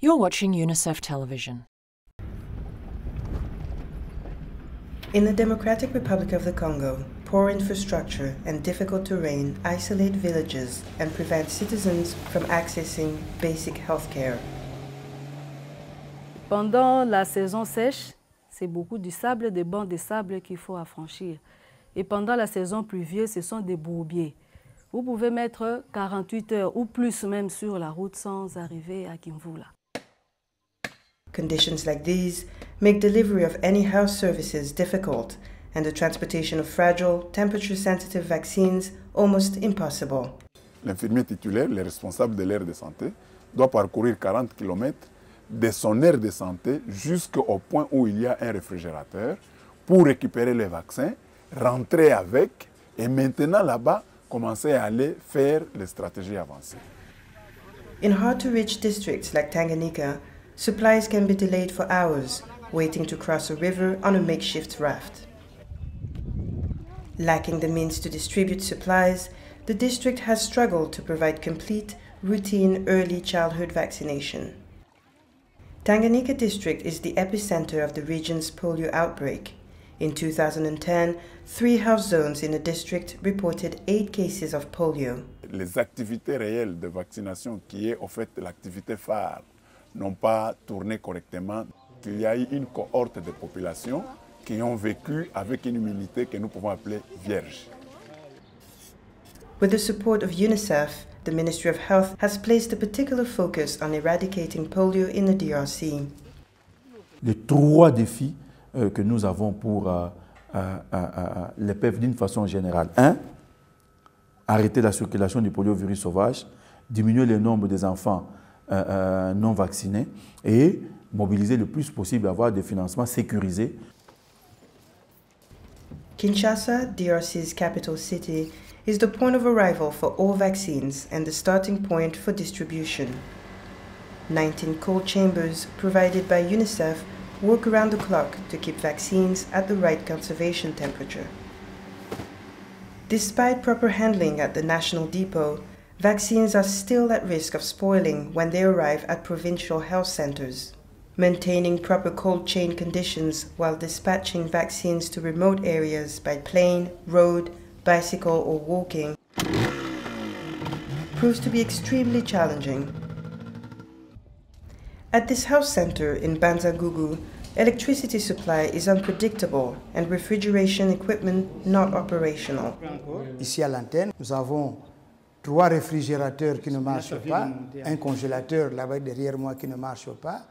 You're watching UNICEF Television. In the Democratic Republic of the Congo, poor infrastructure and difficult terrain isolate villages and prevent citizens from accessing basic health care. Pendant la saison sèche, c'est beaucoup du sable, des bancs de sable qu'il faut affranchir. Et pendant la saison pluvieuse, ce sont des bourbiers. Vous pouvez mettre 48 heures ou plus même sur la route sans arriver à Kimvula. Conditions like these make delivery of any health services difficult and the transportation of fragile, temperature-sensitive vaccines almost impossible. L'infirmier titulaire, le responsable de l'aire de santé, doit parcourir 40 km de son aire de santé jusqu'au point où il y a un réfrigérateur pour récupérer les vaccins, rentrer avec et maintenant là-bas commencer à aller faire les stratégies avancées. In hard-to-reach districts like Tanganyika, supplies can be delayed for hours, waiting to cross a river on a makeshift raft. Lacking the means to distribute supplies, the district has struggled to provide complete, routine early childhood vaccination. Tanganyika district is the epicenter of the region's polio outbreak. In 2010, 3 health zones in the district reported 8 cases of polio. Les activités réelles de vaccination, qui est en fait l'activité phare, n'ont pas tourné correctement. Il y a eu une cohorte de populations qui ont vécu avec une immunité que nous pouvons appeler vierge. With the support of UNICEF, the Ministry of Health has placed a particular focus on eradicating polio in the DRC. Les 3 défis que nous avons pour les PEV d'une façon générale. 1. Arrêter la circulation du poliovirus sauvage, diminuer le nombre des enfants non vaccinés et mobiliser le plus possible, avoir des financements sécurisés. Kinshasa, DRC's capital city, is the point of arrival for all vaccines and the starting point for distribution. 19 cold chambers provided by UNICEF work around the clock to keep vaccines at the right conservation temperature. Despite proper handling at the national depot, vaccines are still at risk of spoiling when they arrive at provincial health centers. Maintaining proper cold chain conditions while dispatching vaccines to remote areas by plane, road, bicycle or walking proves to be extremely challenging. At this health center in Banza-Gugu, electricity supply is unpredictable and refrigeration equipment not operational. Ici à l'antenne, nous avons 3 réfrigérateurs qui ne marchent pas, un congélateur là-bas derrière moi qui ne marche pas.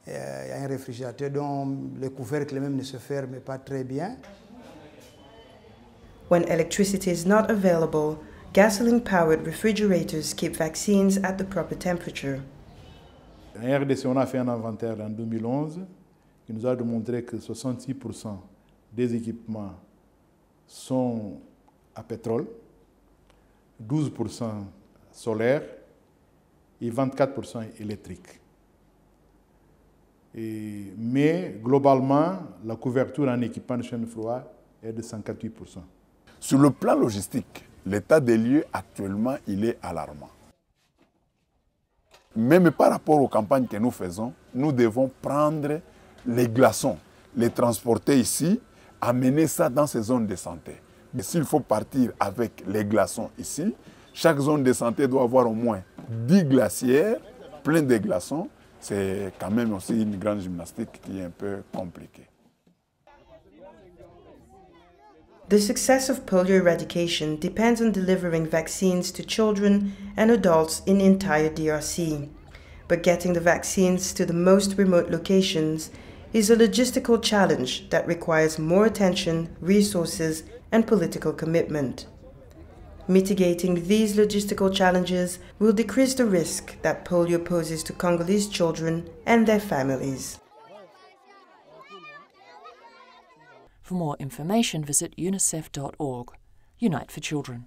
Il y a un réfrigérateur dont le couvercle même ne se ferme pas très bien. When electricity is not available, gasoline-powered refrigerators keep vaccines at the proper temperature. En RDC, on a fait un inventaire en 2011 qui nous a démontré que 66% des équipements sont à pétrole, 12% solaire et 24% électrique. Mais globalement, la couverture en équipement de chaîne froide est de 58%. Sur le plan logistique, l'état des lieux actuellement, il est alarmant. Même par rapport aux campagnes que nous faisons, nous devons prendre les glaçons, les transporter ici, amener ça dans ces zones de santé. Et s'il faut partir avec les glaçons ici, chaque zone de santé doit avoir au moins 10 glacières pleines de glaçons. C'est quand même aussi une grande gymnastique qui est un peu compliquée. The success of polio eradication depends on delivering vaccines to children and adults in the entire DRC. But getting the vaccines to the most remote locations is a logistical challenge that requires more attention, resources, and political commitment. Mitigating these logistical challenges will decrease the risk that polio poses to Congolese children and their families. For more information, visit unicef.org. Unite for Children.